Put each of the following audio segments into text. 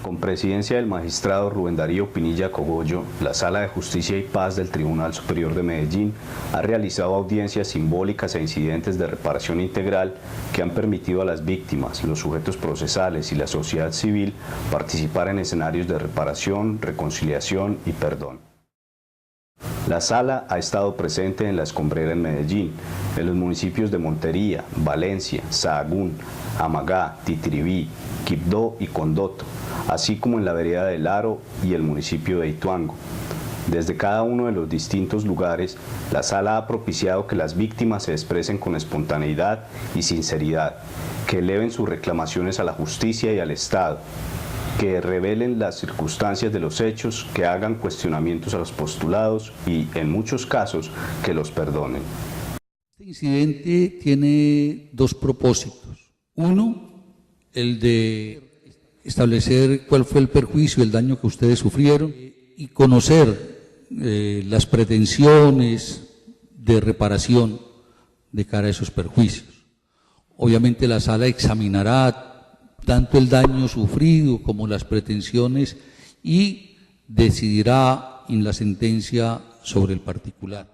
Con presidencia del magistrado Rubén Darío Pinilla Cogollo, la Sala de Justicia y Paz del Tribunal Superior de Medellín ha realizado audiencias simbólicas e incidentes de reparación integral que han permitido a las víctimas, los sujetos procesales y la sociedad civil participar en escenarios de reparación, reconciliación y perdón. La Sala ha estado presente en La Escombrera en Medellín, en los municipios de Montería, Valencia, Sahagún, Amagá, Titiribí, Quibdó y Condoto, así como en la vereda del Aro y el municipio de Ituango. Desde cada uno de los distintos lugares, la Sala ha propiciado que las víctimas se expresen con espontaneidad y sinceridad, que eleven sus reclamaciones a la justicia y al Estado, que revelen las circunstancias de los hechos, que hagan cuestionamientos a los postulados y, en muchos casos, que los perdonen. Este incidente tiene dos propósitos. Uno, el de establecer cuál fue el perjuicio, el daño que ustedes sufrieron y conocer las pretensiones de reparación de cara a esos perjuicios. Obviamente la Sala examinará tanto el daño sufrido como las pretensiones y decidirá en la sentencia sobre el particular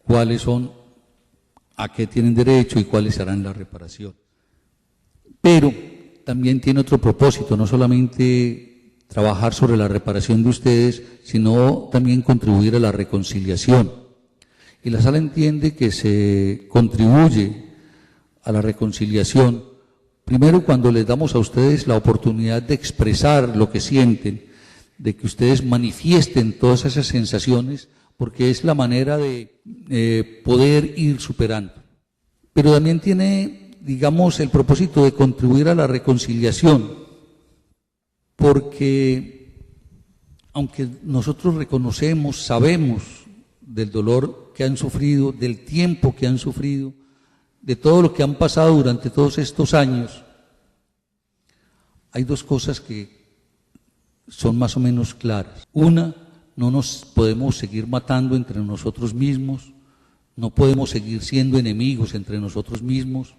cuáles son, a qué tienen derecho y cuáles serán la reparación. Pero también tiene otro propósito, no solamente trabajar sobre la reparación de ustedes, sino también contribuir a la reconciliación. Y la Sala entiende que se contribuye a la reconciliación primero cuando les damos a ustedes la oportunidad de expresar lo que sienten, de que ustedes manifiesten todas esas sensaciones, porque es la manera de poder ir superando. Pero también tiene, digamos, el propósito de contribuir a la reconciliación, porque aunque nosotros reconocemos, sabemos del dolor que han sufrido, del tiempo que han sufrido, de todo lo que han pasado durante todos estos años, hay dos cosas que son más o menos claras. Una, no nos podemos seguir matando entre nosotros mismos, no podemos seguir siendo enemigos entre nosotros mismos,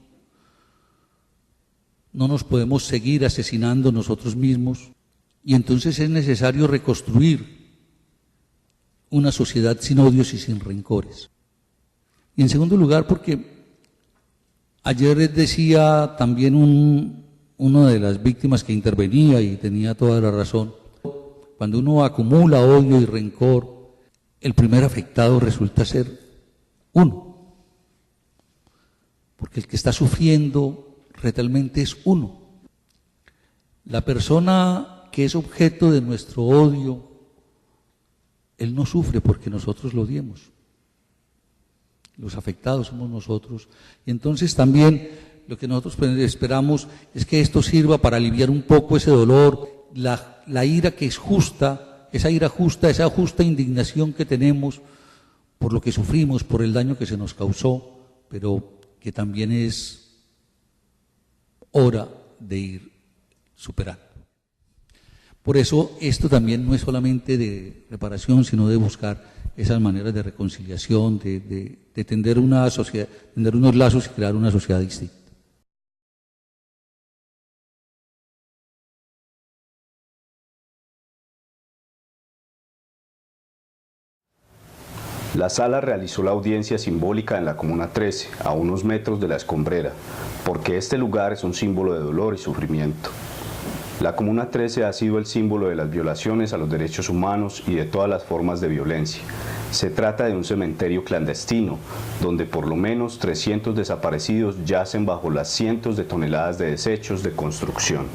no nos podemos seguir asesinando nosotros mismos, y entonces es necesario reconstruir una sociedad sin odios y sin rencores. Y en segundo lugar, porque ayer les decía también una de las víctimas que intervenía y tenía toda la razón, cuando uno acumula odio y rencor, el primer afectado resulta ser uno, porque el que está sufriendo realmente es uno. La persona que es objeto de nuestro odio, él no sufre porque nosotros lo odiemos. Los afectados somos nosotros. Y entonces también lo que nosotros esperamos es que esto sirva para aliviar un poco ese dolor, la ira que es justa, esa justa indignación que tenemos por lo que sufrimos, por el daño que se nos causó, pero que también es hora de ir superando. Por eso esto también no es solamente de reparación, sino de buscar esas maneras de reconciliación, de tender una sociedad, tender unos lazos y crear una sociedad distinta. La Sala realizó la audiencia simbólica en la Comuna 13, a unos metros de La Escombrera, porque este lugar es un símbolo de dolor y sufrimiento. La Comuna 13 ha sido el símbolo de las violaciones a los derechos humanos y de todas las formas de violencia. Se trata de un cementerio clandestino, donde por lo menos 300 desaparecidos yacen bajo las cientos de toneladas de desechos de construcción.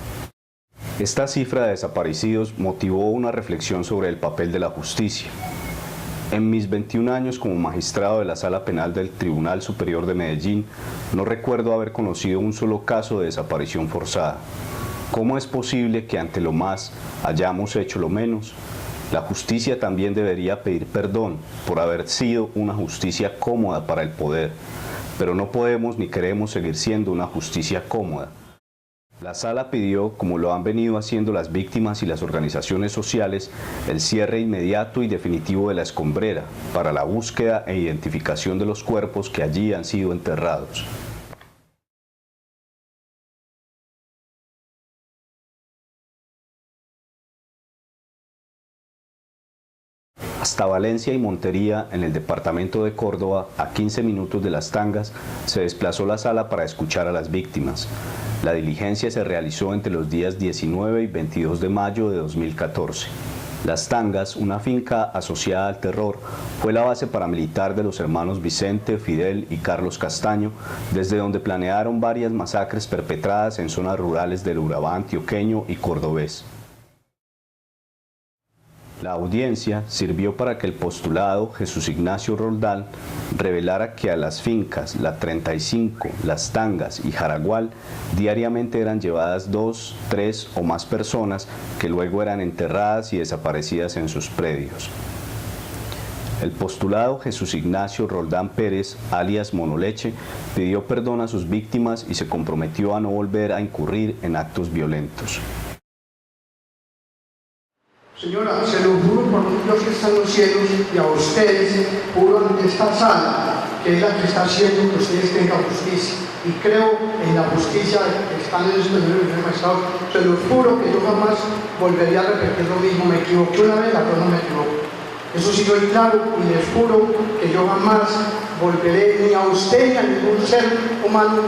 Esta cifra de desaparecidos motivó una reflexión sobre el papel de la justicia. En mis 21 años como magistrado de la Sala Penal del Tribunal Superior de Medellín, no recuerdo haber conocido un solo caso de desaparición forzada. ¿Cómo es posible que ante lo más hayamos hecho lo menos? La justicia también debería pedir perdón por haber sido una justicia cómoda para el poder, pero no podemos ni queremos seguir siendo una justicia cómoda. La Sala pidió, como lo han venido haciendo las víctimas y las organizaciones sociales, el cierre inmediato y definitivo de La Escombrera para la búsqueda e identificación de los cuerpos que allí han sido enterrados. Hasta Valencia y Montería, en el departamento de Córdoba, a 15 minutos de Las Tangas, se desplazó la sala para escuchar a las víctimas. La diligencia se realizó entre los días 19 y 22 de mayo de 2014. Las Tangas, una finca asociada al terror, fue la base paramilitar de los hermanos Vicente, Fidel y Carlos Castaño, desde donde planearon varias masacres perpetradas en zonas rurales del Urabá antioqueño y cordobés. La audiencia sirvió para que el postulado Jesús Ignacio Roldán revelara que a las fincas La 35, Las Tangas y Jaragual diariamente eran llevadas 2, 3 o más personas que luego eran enterradas y desaparecidas en sus predios. El postulado Jesús Ignacio Roldán Pérez, alias Monoleche, pidió perdón a sus víctimas y se comprometió a no volver a incurrir en actos violentos. Señora, se lo juro por Dios que está en los cielos y a ustedes, juro ante esta sala, que es la que está haciendo que ustedes tengan justicia. Y creo en la justicia que están en estos señores magistrados. Se lo juro que yo jamás volvería a repetir lo mismo. Me equivoqué una vez, la otra no me equivoco. Eso sí doy claro y les juro que yo jamás volveré, ni a usted ni a ningún ser humano,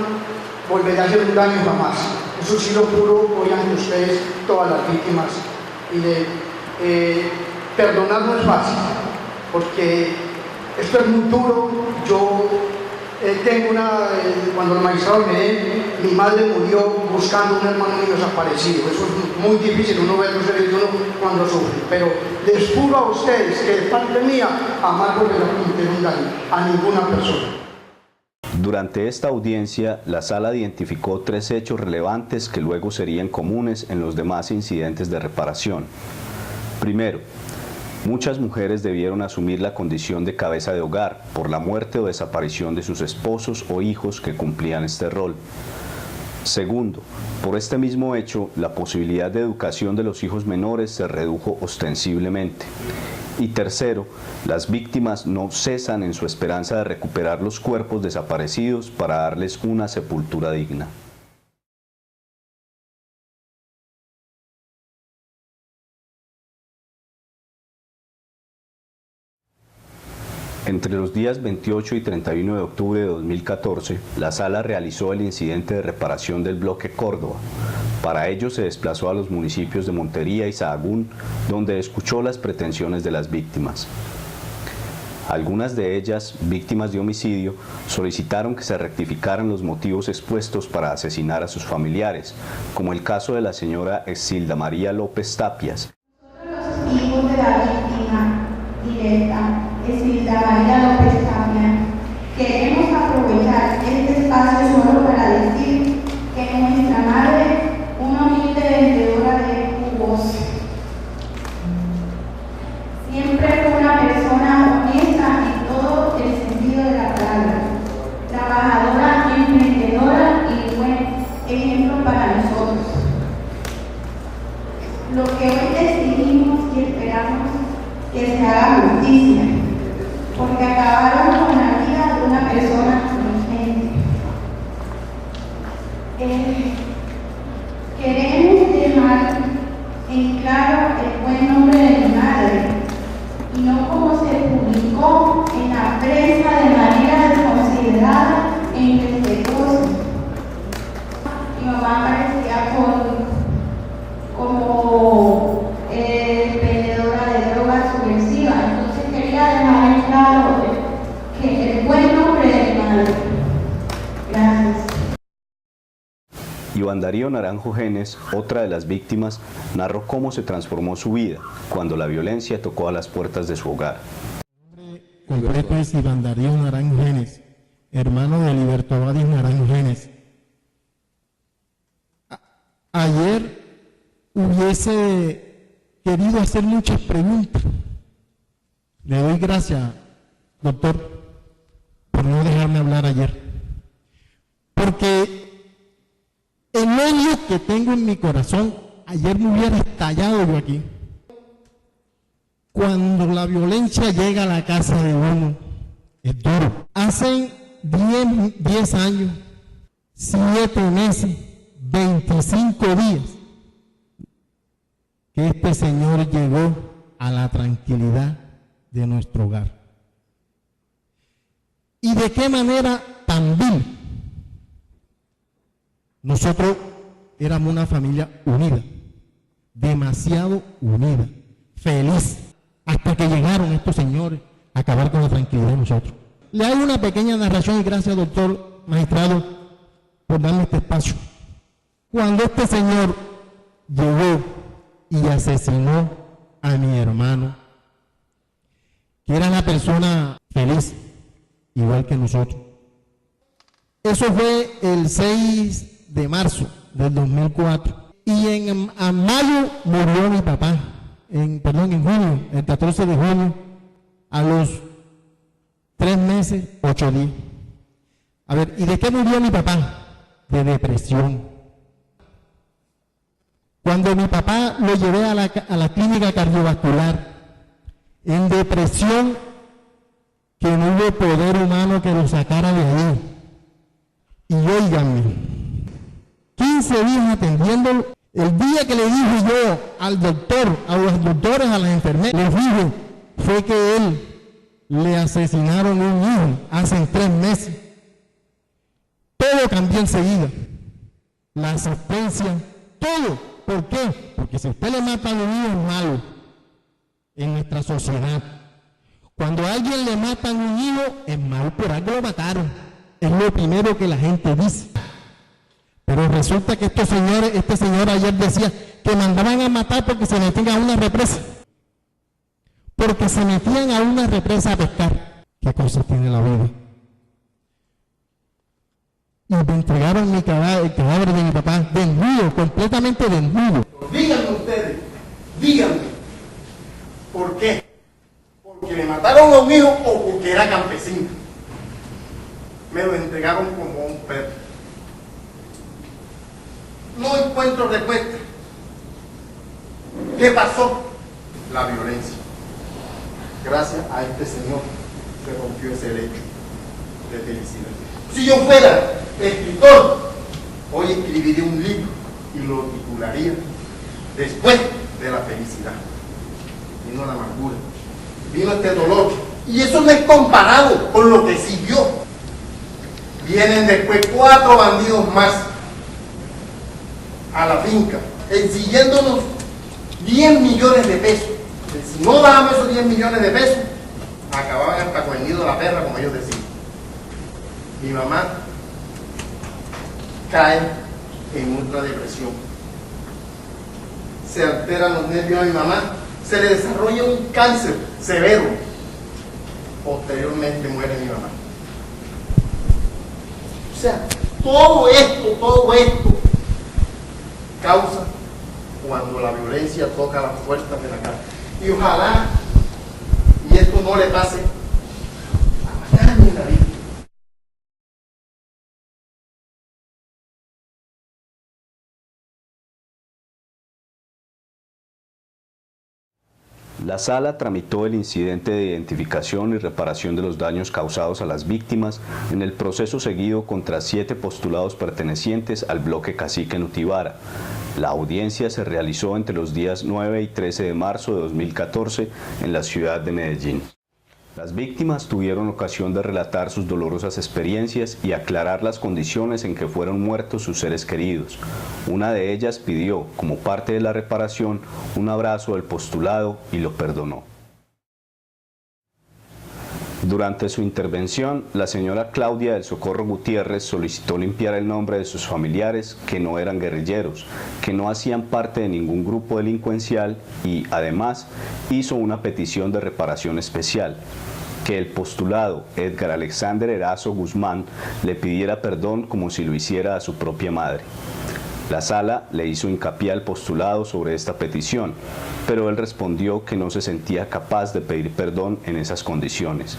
volveré a hacer un daño jamás. Eso sí lo juro hoy ante ustedes, todas las víctimas. Y perdonar no es fácil, porque esto es muy duro. Yo tengo cuando los magistrados me den, mi madre murió buscando un hermano mío desaparecido. Eso es muy difícil, uno ve los seres de uno cuando sufre, pero les juro a ustedes que de parte mía jamás volveré a cometer un daño a ninguna persona. Durante esta audiencia, la sala identificó 3 hechos relevantes que luego serían comunes en los demás incidentes de reparación. Primero, muchas mujeres debieron asumir la condición de cabeza de hogar por la muerte o desaparición de sus esposos o hijos que cumplían este rol. Segundo, por este mismo hecho, la posibilidad de educación de los hijos menores se redujo ostensiblemente. Y tercero, las víctimas no cesan en su esperanza de recuperar los cuerpos desaparecidos para darles una sepultura digna. Entre los días 28 y 31 de octubre de 2014, la sala realizó el incidente de reparación del bloque Córdoba. Para ello se desplazó a los municipios de Montería y Sahagún, donde escuchó las pretensiones de las víctimas. Algunas de ellas, víctimas de homicidio, solicitaron que se rectificaran los motivos expuestos para asesinar a sus familiares, como el caso de la señora Exilda María López Tapias. Los hijos de la víctima directa, Exilda María López Tapias, queremos aprovechar este espacio solo para decir que nuestra madre, una humilde vendedora de jugos, siempre fue una persona honesta en todo el sentido de la palabra, trabajadora, emprendedora y buen ejemplo para nosotros. Lo que hoy decidimos y esperamos que se haga justicia, porque acabaron con la vida de una persona inocente. Queremos dejar en claro el buen nombre de mi madre, y no como se publicó en la prensa de manera desconsiderada e irrespetuosa. Mi mamá parecía como vendedora de drogas subversiva, entonces quería dejar en claro que el buen nombre de mi madre. Gracias. Iván Darío Naranjo Genes, otra de las víctimas, narró cómo se transformó su vida cuando la violencia tocó a las puertas de su hogar. Mi nombre completo es Iván Darío Naranjo Genes, hermano de Liberto Abadis Naranjo Genes. Ayer hubiese querido hacer muchas preguntas. Le doy gracias, doctor, por no dejarme hablar ayer. Porque el odio que tengo en mi corazón, ayer me hubiera estallado yo aquí. Cuando la violencia llega a la casa de uno, es duro. Hace 10 años, 7 meses, 25 días, que este señor llegó a la tranquilidad de nuestro hogar. ¿Y de qué manera tan vil? Nosotros éramos una familia unida, demasiado unida, feliz, hasta que llegaron estos señores a acabar con la tranquilidad de nosotros. Le hago una pequeña narración y gracias, doctor magistrado, por darme este espacio. Cuando este señor llegó y asesinó a mi hermano, que era una persona feliz, igual que nosotros. Eso fue el 6 de marzo del 2004. Y en mayo murió mi papá, en junio, el 14 de junio, a los 3 meses, 8 días. A ver, ¿y de qué murió mi papá? De depresión. Cuando mi papá lo llevé a la clínica cardiovascular, en depresión, que no hubo poder humano que lo sacara de ahí. Y óiganme, 15 días atendiéndolo, el día que le dije yo al doctor, a los doctores, a las enfermeras, les dije, fue que él le asesinaron un hijo hace 3 meses. Todo cambió enseguida. La asistencia, todo. ¿Por qué? Porque si usted le mata a un hijo es malo en nuestra sociedad. Cuando a alguien le matan un hijo, es malo, por algo lo mataron. Es lo primero que la gente dice. Pero resulta que este señor ayer decía que mandaban a matar porque se metían a una represa. Porque se metían a una represa a pescar. ¿Qué cosas tiene la vida? Y me entregaron el cadáver de mi papá, desnudo, completamente desnudo. Díganme ustedes, díganme, ¿por qué? ¿Porque le mataron a un hijo o porque era campesino? Me lo entregaron como un perro. No encuentro respuesta. ¿Qué pasó? La violencia. Gracias a este señor se rompió ese lecho de felicidad. Si yo fuera escritor, hoy escribiría un libro y lo titularía Después de la felicidad. Vino la amargura, vino este dolor, y eso no es comparado con lo que siguió. Vienen después 4 bandidos más a la finca exigiéndonos 10 millones de pesos. Si no dábamos esos 10 millones de pesos, acababan hasta con el nido de la perra, como ellos decían. Mi mamá cae en ultra depresión. Se alteran los nervios de mi mamá, se le desarrolla un cáncer severo. Posteriormente muere mi mamá. O sea, todo esto causa cuando la violencia toca las puertas de la casa. Y ojalá y esto no le pase a nadie en la vida. La sala tramitó el incidente de identificación y reparación de los daños causados a las víctimas en el proceso seguido contra 7 postulados pertenecientes al bloque Cacique Nutibara. La audiencia se realizó entre los días 9 y 13 de marzo de 2014 en la ciudad de Medellín. Las víctimas tuvieron ocasión de relatar sus dolorosas experiencias y aclarar las condiciones en que fueron muertos sus seres queridos. Una de ellas pidió, como parte de la reparación, un abrazo del postulado y lo perdonó. Durante su intervención, la señora Claudia del Socorro Gutiérrez solicitó limpiar el nombre de sus familiares que no eran guerrilleros, que no hacían parte de ningún grupo delincuencial y, además, hizo una petición de reparación especial, que el postulado Edgar Alexander Erazo Guzmán le pidiera perdón como si lo hiciera a su propia madre. La sala le hizo hincapié al postulado sobre esta petición, pero él respondió que no se sentía capaz de pedir perdón en esas condiciones.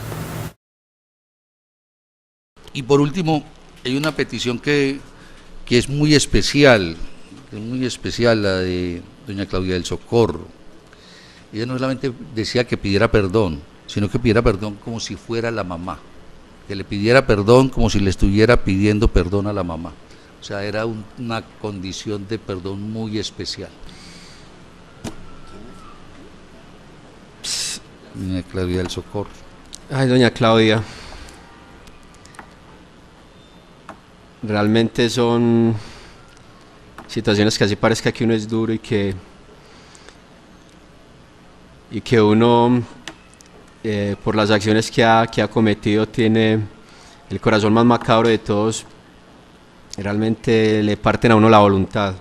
Y por último, hay una petición que es muy especial, la de doña Claudia del Socorro. Ella no solamente decía que pidiera perdón, sino que pidiera perdón como si fuera la mamá, que le pidiera perdón como si le estuviera pidiendo perdón a la mamá. O sea, era una condición de perdón muy especial. Doña Claudia del Socorro. Ay, doña Claudia, realmente son situaciones que así parezca que uno es duro y que uno, por las acciones que ha cometido, tiene el corazón más macabro de todos. Realmente le parten a uno la voluntad.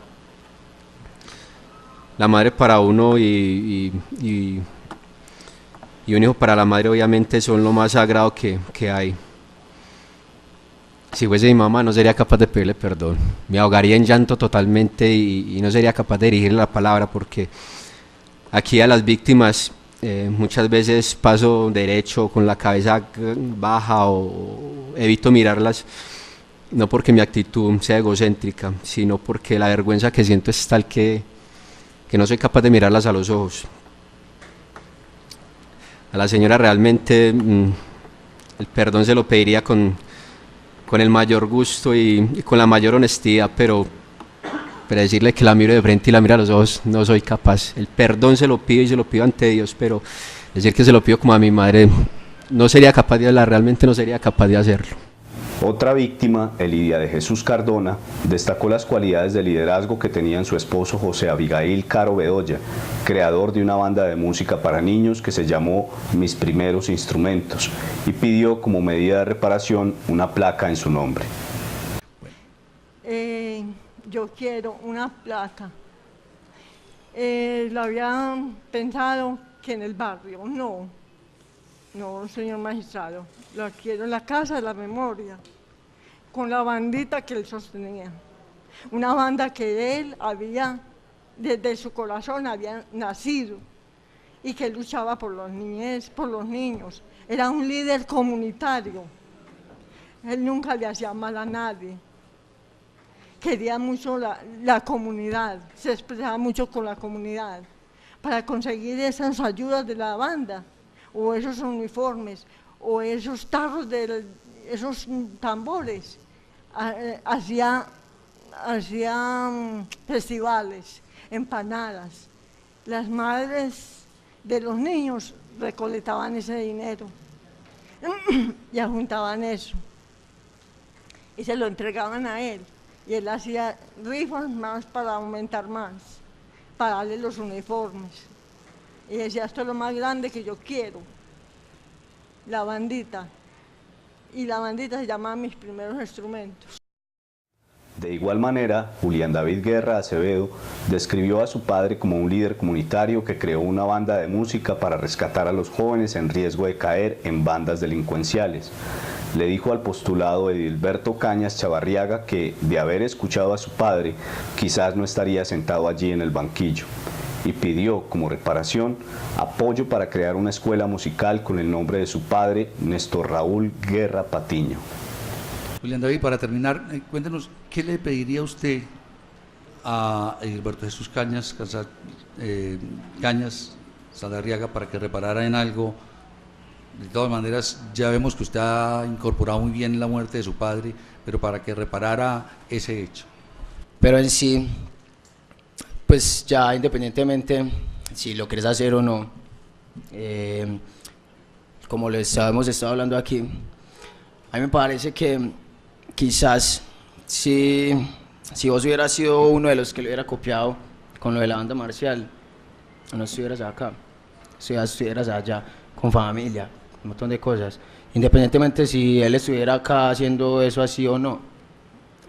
La madre para uno y un hijo para la madre obviamente son lo más sagrado que hay. Si fuese mi mamá no sería capaz de pedirle perdón, me ahogaría en llanto totalmente y no sería capaz de dirigirle la palabra, porque aquí a las víctimas muchas veces paso derecho con la cabeza baja o evito mirarlas, no porque mi actitud sea egocéntrica, sino porque la vergüenza que siento es tal que no soy capaz de mirarlas a los ojos. A la señora realmente el perdón se lo pediría con el mayor gusto y con la mayor honestidad, pero decirle que la miro de frente y la miro a los ojos no soy capaz. El perdón se lo pido y se lo pido ante Dios, pero decir que se lo pido como a mi madre no sería capaz de hablar, realmente no sería capaz de hacerlo. Otra víctima, Elidia de Jesús Cardona, destacó las cualidades de liderazgo que tenían su esposo José Abigail Caro Bedoya, creador de una banda de música para niños que se llamó Mis Primeros Instrumentos, y pidió como medida de reparación una placa en su nombre. Yo quiero una placa. Lo había pensado que en el barrio, no, señor magistrado, lo quiero en la Casa de la Memoria, con la bandita que él sostenía. Una banda que él había, desde su corazón había nacido y que luchaba por los niñez, por los niños. Era un líder comunitario. Él nunca le hacía mal a nadie. Quería mucho la comunidad, se expresaba mucho con la comunidad para conseguir esas ayudas de la banda, o esos uniformes, o esos tarros, esos tambores. Hacía festivales, empanadas. Las madres de los niños recolectaban ese dinero y juntaban eso y se lo entregaban a él, y él hacía rifas más para aumentar más, para darle los uniformes, y decía: esto es lo más grande que yo quiero, la bandita, y la bandita se llamaba Mis Primeros Instrumentos. De igual manera, Julián David Guerra Acevedo describió a su padre como un líder comunitario que creó una banda de música para rescatar a los jóvenes en riesgo de caer en bandas delincuenciales. Le dijo al postulado Edilberto Cañas Chavarriaga que, de haber escuchado a su padre, quizás no estaría sentado allí en el banquillo, y pidió como reparación apoyo para crear una escuela musical con el nombre de su padre, Néstor Raúl Guerra Patiño. Julián David, para terminar, cuéntenos, ¿qué le pediría usted a Edilberto Jesús Cañas Chavarriaga para que reparara en algo? De todas maneras, ya vemos que usted ha incorporado muy bien la muerte de su padre, pero para que reparara ese hecho. Pero en sí, pues ya independientemente si lo quieres hacer o no, como les hemos estado hablando aquí, a mí me parece que quizás si vos hubieras sido uno de los que lo hubiera copiado con lo de la banda marcial, no estuvieras acá, estuvieras allá con familia, un montón de cosas. Independientemente si él estuviera acá haciendo eso así o no,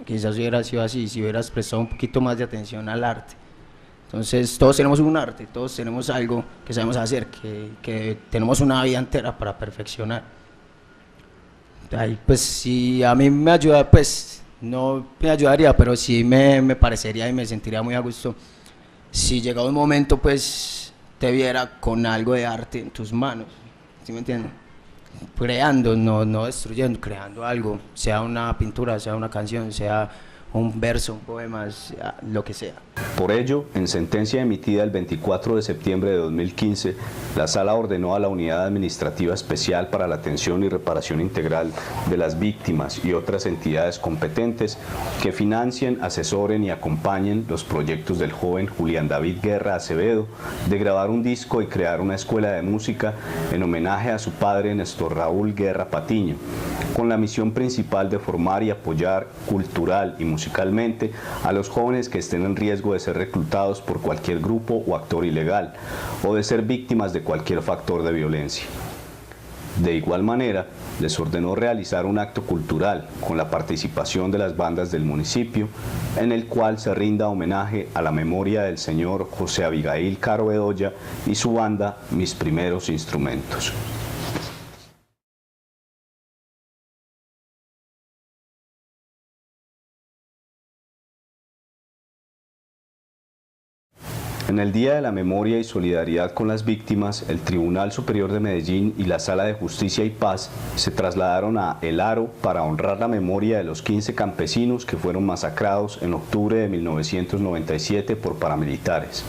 quizás hubiera sido así, si hubieras prestado un poquito más de atención al arte. Entonces todos tenemos un arte, todos tenemos algo que sabemos hacer, que tenemos una vida entera para perfeccionar. Ahí, pues si a mí me ayuda, pues no me ayudaría, pero sí me parecería y me sentiría muy a gusto si llegado un momento pues te viera con algo de arte en tus manos, ¿sí me entiendes? Creando, no destruyendo, creando algo, sea una pintura, sea una canción, sea un verso, un poema, lo que sea. Por ello, en sentencia emitida el 24 de septiembre de 2015, la Sala ordenó a la Unidad Administrativa Especial para la Atención y Reparación Integral de las Víctimas y otras entidades competentes que financien, asesoren y acompañen los proyectos del joven Julián David Guerra Acevedo de grabar un disco y crear una escuela de música en homenaje a su padre Néstor Raúl Guerra Patiño, con la misión principal de formar y apoyar cultural y musicalmente a los jóvenes que estén en riesgo de ser reclutados por cualquier grupo o actor ilegal o de ser víctimas de cualquier factor de violencia. De igual manera, les ordenó realizar un acto cultural con la participación de las bandas del municipio, en el cual se rinda homenaje a la memoria del señor José Abigail Caro Bedoya y su banda Mis Primeros Instrumentos. En el Día de la Memoria y Solidaridad con las Víctimas, el Tribunal Superior de Medellín y la Sala de Justicia y Paz se trasladaron a El Aro para honrar la memoria de los 15 campesinos que fueron masacrados en octubre de 1997 por paramilitares.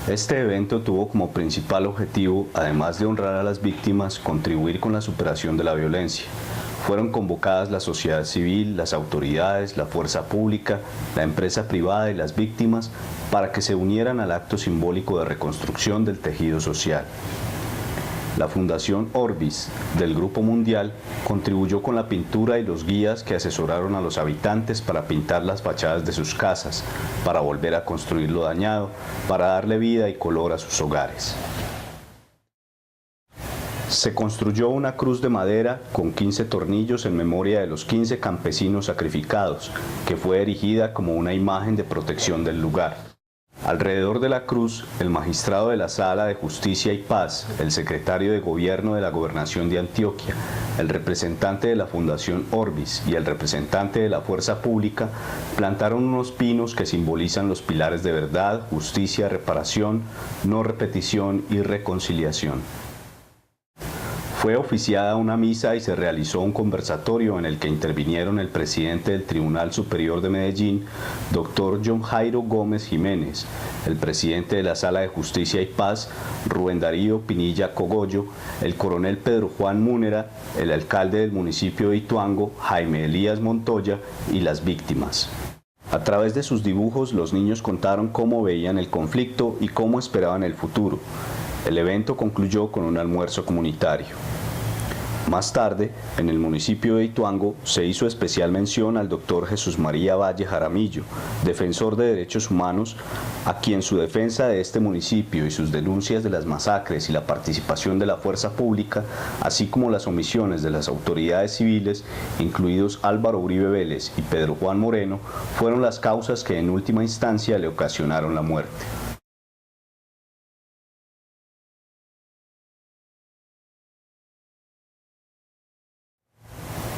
Este evento tuvo como principal objetivo, además de honrar a las víctimas, contribuir con la superación de la violencia. Fueron convocadas la sociedad civil, las autoridades, la fuerza pública, la empresa privada y las víctimas para que se unieran al acto simbólico de reconstrucción del tejido social. La Fundación Orbis del Grupo Mundial contribuyó con la pintura y los guías que asesoraron a los habitantes para pintar las fachadas de sus casas, para volver a construir lo dañado, para darle vida y color a sus hogares. Se construyó una cruz de madera con 15 tornillos en memoria de los 15 campesinos sacrificados, que fue erigida como una imagen de protección del lugar. Alrededor de la cruz, el magistrado de la Sala de Justicia y Paz, el secretario de Gobierno de la Gobernación de Antioquia, el representante de la Fundación Orbis y el representante de la Fuerza Pública plantaron unos pinos que simbolizan los pilares de verdad, justicia, reparación, no repetición y reconciliación. Fue oficiada una misa y se realizó un conversatorio en el que intervinieron el presidente del Tribunal Superior de Medellín, doctor John Jairo Gómez Jiménez, el presidente de la Sala de Justicia y Paz, Rubén Darío Pinilla Cogollo, el coronel Pedro Juan Múnera, el alcalde del municipio de Ituango, Jaime Elías Montoya, y las víctimas. A través de sus dibujos, los niños contaron cómo veían el conflicto y cómo esperaban el futuro. El evento concluyó con un almuerzo comunitario. Más tarde, en el municipio de Ituango, se hizo especial mención al doctor Jesús María Valle Jaramillo, defensor de derechos humanos, a quien su defensa de este municipio y sus denuncias de las masacres y la participación de la fuerza pública, así como las omisiones de las autoridades civiles, incluidos Álvaro Uribe Vélez y Pedro Juan Moreno, fueron las causas que en última instancia le ocasionaron la muerte.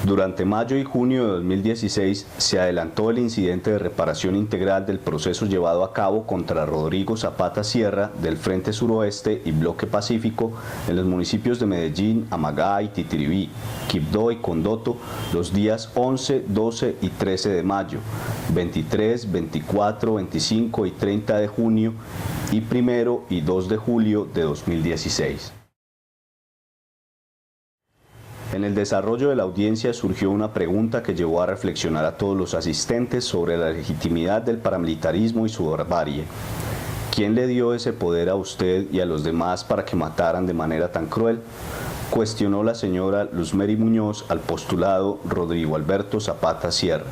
Durante mayo y junio de 2016 se adelantó el incidente de reparación integral del proceso llevado a cabo contra Rodrigo Zapata Sierra del Frente Suroeste y Bloque Pacífico en los municipios de Medellín, Amagá y Titiribí, Quibdó y Condoto los días 11, 12 y 13 de mayo, 23, 24, 25 y 30 de junio y 1 y 2 de julio de 2016. En el desarrollo de la audiencia surgió una pregunta que llevó a reflexionar a todos los asistentes sobre la legitimidad del paramilitarismo y su barbarie. ¿Quién le dio ese poder a usted y a los demás para que mataran de manera tan cruel?, cuestionó la señora Luzmeri Muñoz al postulado Rodrigo Alberto Zapata Sierra.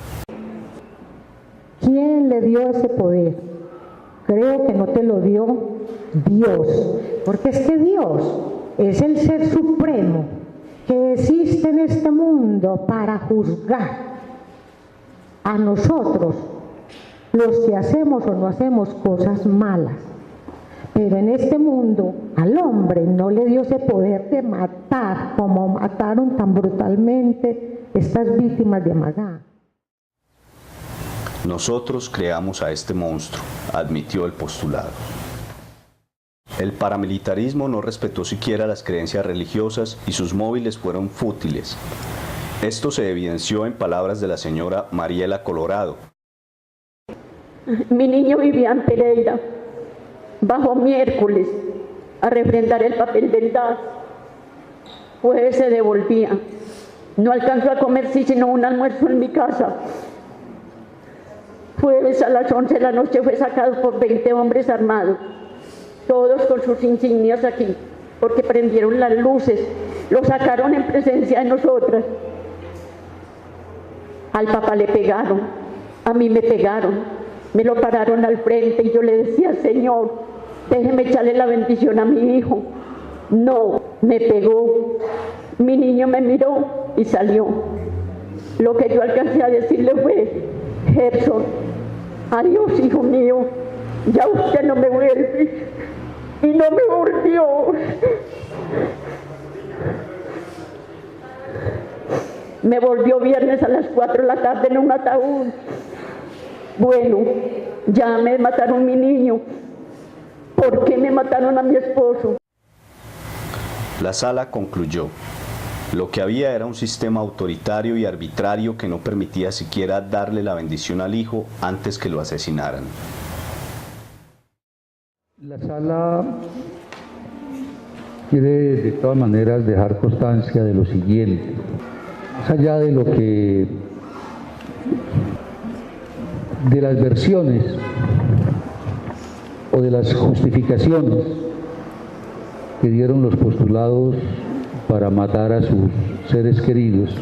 ¿Quién le dio ese poder? Creo que no te lo dio Dios, porque es que Dios es el ser supremo que existe en este mundo para juzgar a nosotros, los que hacemos o no hacemos cosas malas. Pero en este mundo al hombre no le dio ese poder de matar como mataron tan brutalmente estas víctimas de Amagá. Nosotros creamos a este monstruo, admitió el postulado. El paramilitarismo no respetó siquiera las creencias religiosas y sus móviles fueron fútiles. Esto se evidenció en palabras de la señora Mariela Colorado. Mi niño vivía en Pereira, bajó miércoles a refrendar el papel del DAS. Jueves se devolvía. No alcanzó a comer sino un almuerzo en mi casa. Jueves a las 11 de la noche fue sacado por 20 hombres armados, todos con sus insignias aquí, porque prendieron las luces, lo sacaron en presencia de nosotras. Al papá le pegaron, a mí me pegaron, me lo pararon al frente y yo le decía, Señor, déjeme echarle la bendición a mi hijo. No, me pegó. Mi niño me miró y salió. Lo que yo alcancé a decirle fue, Gerson, adiós, hijo mío, ya usted no me vuelve. Y no me volvió. Me volvió viernes a las 4 de la tarde en un ataúd. Bueno, ya me mataron mi niño. ¿Por qué me mataron a mi esposo? La sala concluyó. Lo que había era un sistema autoritario y arbitrario que no permitía siquiera darle la bendición al hijo antes que lo asesinaran. La sala quiere de todas maneras dejar constancia de lo siguiente. Más allá de lo que, de las versiones o de las justificaciones que dieron los postulados para matar a sus seres queridos,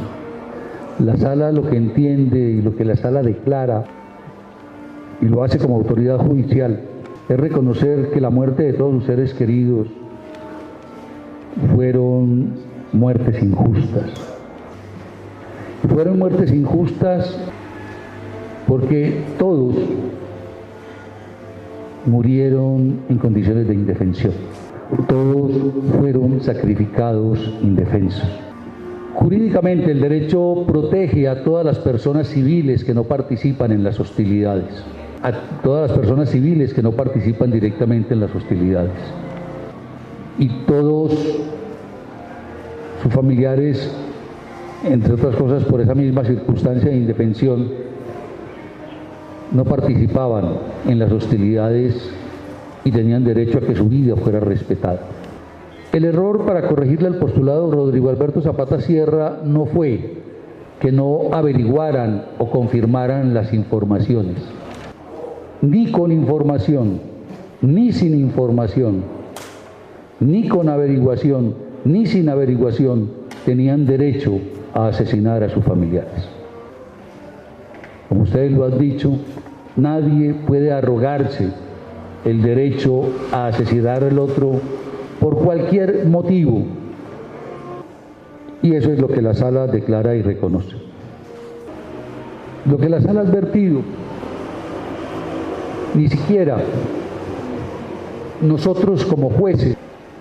la sala lo que entiende y lo que la sala declara, y lo hace como autoridad judicial, es reconocer que la muerte de todos sus seres queridos fueron muertes injustas. Y fueron muertes injustas porque todos murieron en condiciones de indefensión. Todos fueron sacrificados indefensos. Jurídicamente, el derecho protege a todas las personas civiles que no participan en las hostilidades, a todas las personas civiles que no participan directamente en las hostilidades. Y todos sus familiares, entre otras cosas por esa misma circunstancia de indefensión, no participaban en las hostilidades y tenían derecho a que su vida fuera respetada. El error para corregirle al postulado Rodrigo Alberto Zapata Sierra no fue que no averiguaran o confirmaran las informaciones. Ni con información, ni sin información, ni con averiguación, ni sin averiguación, tenían derecho a asesinar a sus familiares. Como ustedes lo han dicho, nadie puede arrogarse el derecho a asesinar al otro por cualquier motivo. Y eso es lo que la sala declara y reconoce. Lo que la sala ha advertido, ni siquiera nosotros como jueces,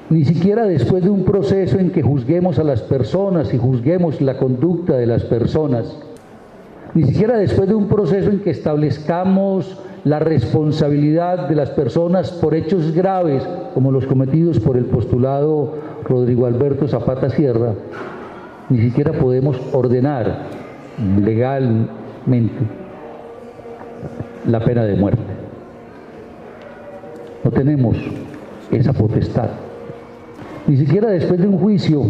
ni siquiera después de un proceso en que juzguemos a las personas y juzguemos la conducta de las personas, ni siquiera después de un proceso en que establezcamos la responsabilidad de las personas por hechos graves como los cometidos por el postulado Rodrigo Alberto Zapata Sierra, ni siquiera podemos ordenar legalmente la pena de muerte. No tenemos esa potestad. Ni siquiera después de un juicio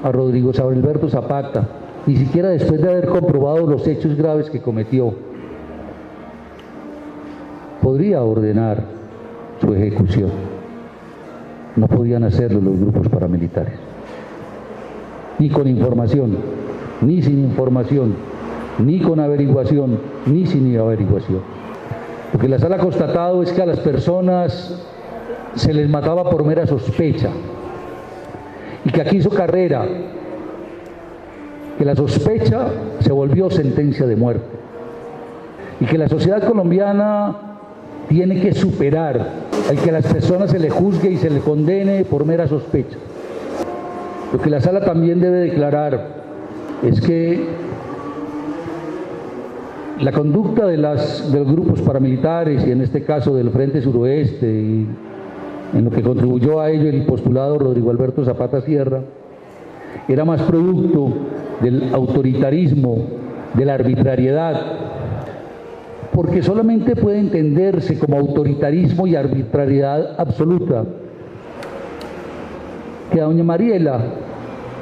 a Rodrigo Alberto Zapata, ni siquiera después de haber comprobado los hechos graves que cometió, podría ordenar su ejecución. No podían hacerlo los grupos paramilitares. Ni con información, ni sin información, ni con averiguación, ni sin averiguación. Lo que la sala ha constatado es que a las personas se les mataba por mera sospecha y que aquí hizo carrera, que la sospecha se volvió sentencia de muerte y que la sociedad colombiana tiene que superar el que a las personas se le juzgue y se le condene por mera sospecha. Lo que la sala también debe declarar es que la conducta de los grupos paramilitares y en este caso del Frente Suroeste y en lo que contribuyó a ello el postulado Rodrigo Alberto Zapata Sierra era más producto del autoritarismo, de la arbitrariedad, porque solamente puede entenderse como autoritarismo y arbitrariedad absoluta que a doña Mariela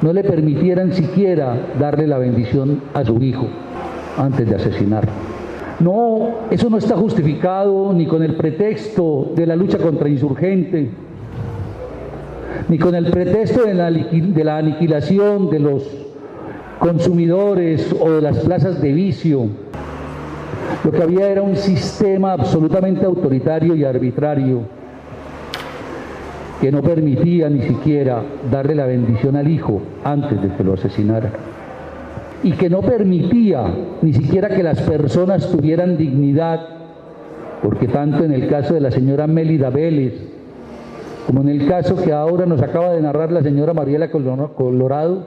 no le permitieran siquiera darle la bendición a su hijo antes de asesinarlo. No, eso no está justificado ni con el pretexto de la lucha contra insurgente, ni con el pretexto de la aniquilación de los consumidores o de las plazas de vicio. Lo que había era un sistema absolutamente autoritario y arbitrario que no permitía ni siquiera darle la bendición al hijo antes de que lo asesinara, y que no permitía ni siquiera que las personas tuvieran dignidad, porque tanto en el caso de la señora Mélida Vélez, como en el caso que ahora nos acaba de narrar la señora Mariela Colorado,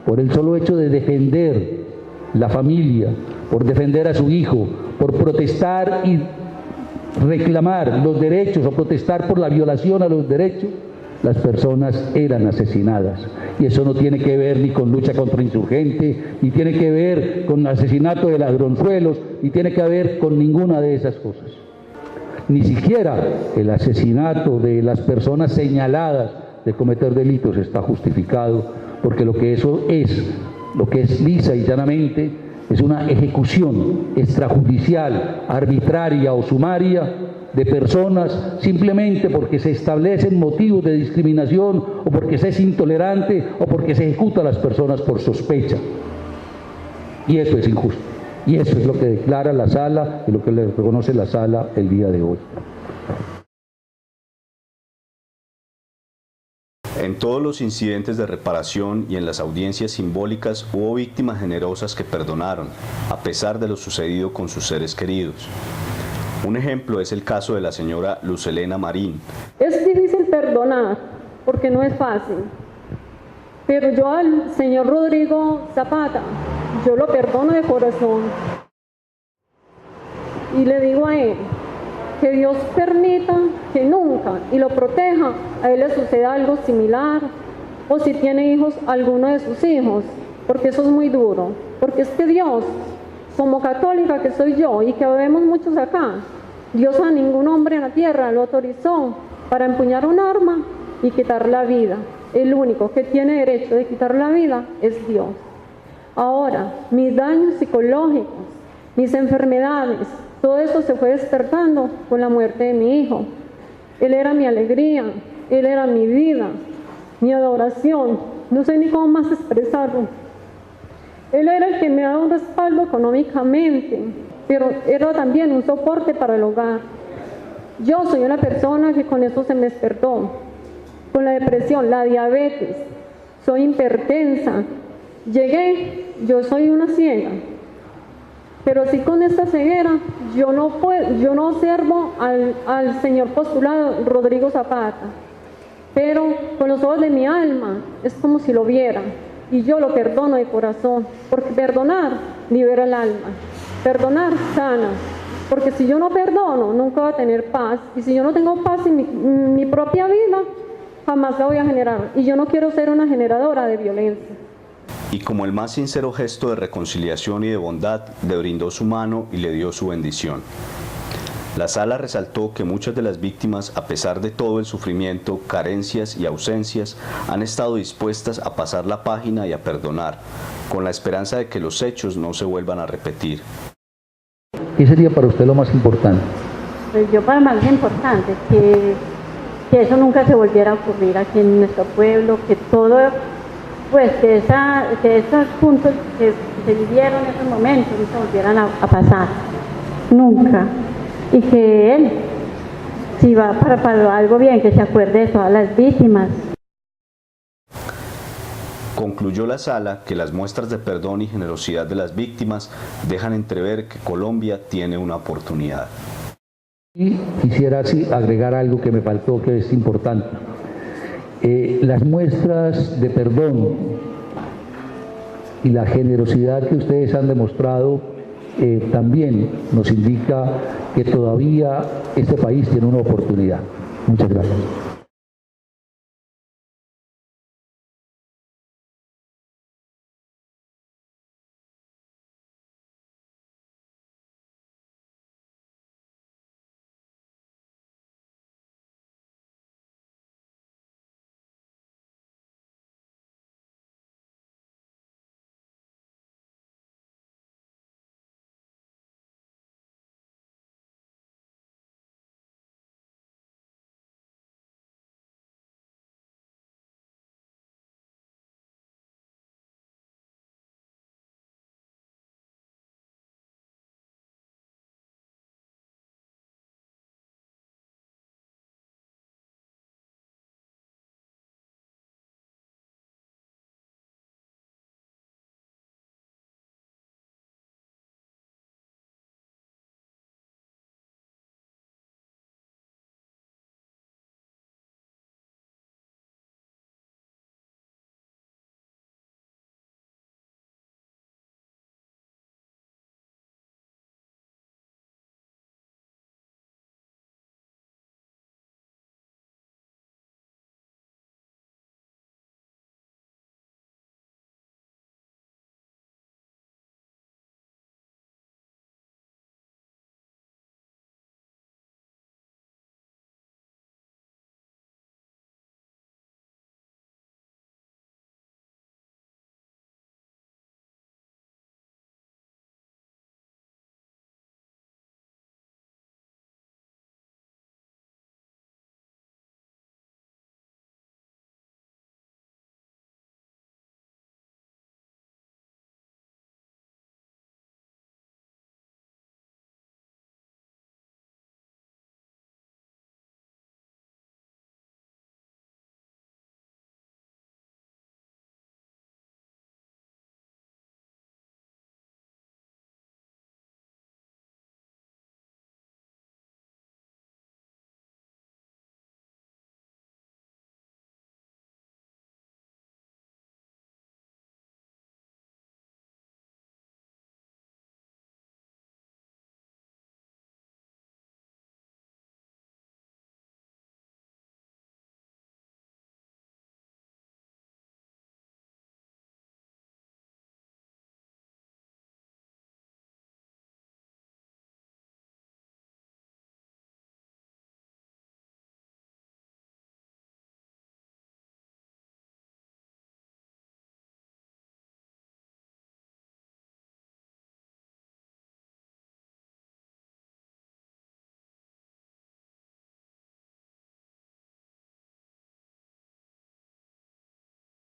por el solo hecho de defender la familia, por defender a su hijo, por protestar y reclamar los derechos o protestar por la violación a los derechos, las personas eran asesinadas. Y eso no tiene que ver ni con lucha contra insurgente, ni tiene que ver con asesinato de ladronzuelos, ni tiene que ver con ninguna de esas cosas. Ni siquiera el asesinato de las personas señaladas de cometer delitos está justificado, porque lo que es lisa y llanamente es una ejecución extrajudicial, arbitraria o sumaria de personas simplemente porque se establecen motivos de discriminación o porque se es intolerante o porque se ejecuta a las personas por sospecha. Y eso es injusto. Y eso es lo que declara la Sala y lo que le reconoce la Sala el día de hoy. En todos los incidentes de reparación y en las audiencias simbólicas hubo víctimas generosas que perdonaron, a pesar de lo sucedido con sus seres queridos. Un ejemplo es el caso de la señora Luz Helena Marín. Es difícil perdonar, porque no es fácil. Pero yo al señor Rodrigo Zapata, yo lo perdono de corazón. Y le digo a él, que Dios permita que nunca y lo proteja a él le suceda algo similar, o si tiene hijos, alguno de sus hijos, porque eso es muy duro, porque es que Dios, como católica que soy yo y que vemos muchos acá, Dios a ningún hombre en la tierra lo autorizó para empuñar un arma y quitar la vida. El único que tiene derecho de quitar la vida es Dios. Ahora, mis daños psicológicos, mis enfermedades, todo eso se fue despertando con la muerte de mi hijo. Él era mi alegría, él era mi vida, mi adoración, no sé ni cómo más expresarlo. Él era el que me daba un respaldo económicamente, pero era también un soporte para el hogar. Yo soy una persona que con eso se me despertó, con la depresión, la diabetes, soy hipertensa. Yo soy una ciega. Pero sí, con esta ceguera, yo no observo al señor postulado Rodrigo Zapata, pero con los ojos de mi alma es como si lo viera, y yo lo perdono de corazón, porque perdonar libera el alma, perdonar sana, porque si yo no perdono, nunca voy a tener paz, y si yo no tengo paz en mi propia vida, jamás la voy a generar, y yo no quiero ser una generadora de violencia. Y como el más sincero gesto de reconciliación y de bondad, le brindó su mano y le dio su bendición. La Sala resaltó que muchas de las víctimas, a pesar de todo el sufrimiento, carencias y ausencias, han estado dispuestas a pasar la página y a perdonar, con la esperanza de que los hechos no se vuelvan a repetir. ¿Qué sería para usted lo más importante? Pues yo para más importante, que eso nunca se volviera a ocurrir aquí en nuestro pueblo, que todo... pues que esos puntos que se vivieron en esos momentos no se volvieran a pasar, nunca. Y que él, si va para algo bien, que se acuerde de todas las víctimas. Concluyó la Sala que las muestras de perdón y generosidad de las víctimas dejan entrever que Colombia tiene una oportunidad. Y quisiera así agregar algo que me faltó, que es importante. Las muestras de perdón y la generosidad que ustedes han demostrado también nos indica que todavía este país tiene una oportunidad. Muchas gracias.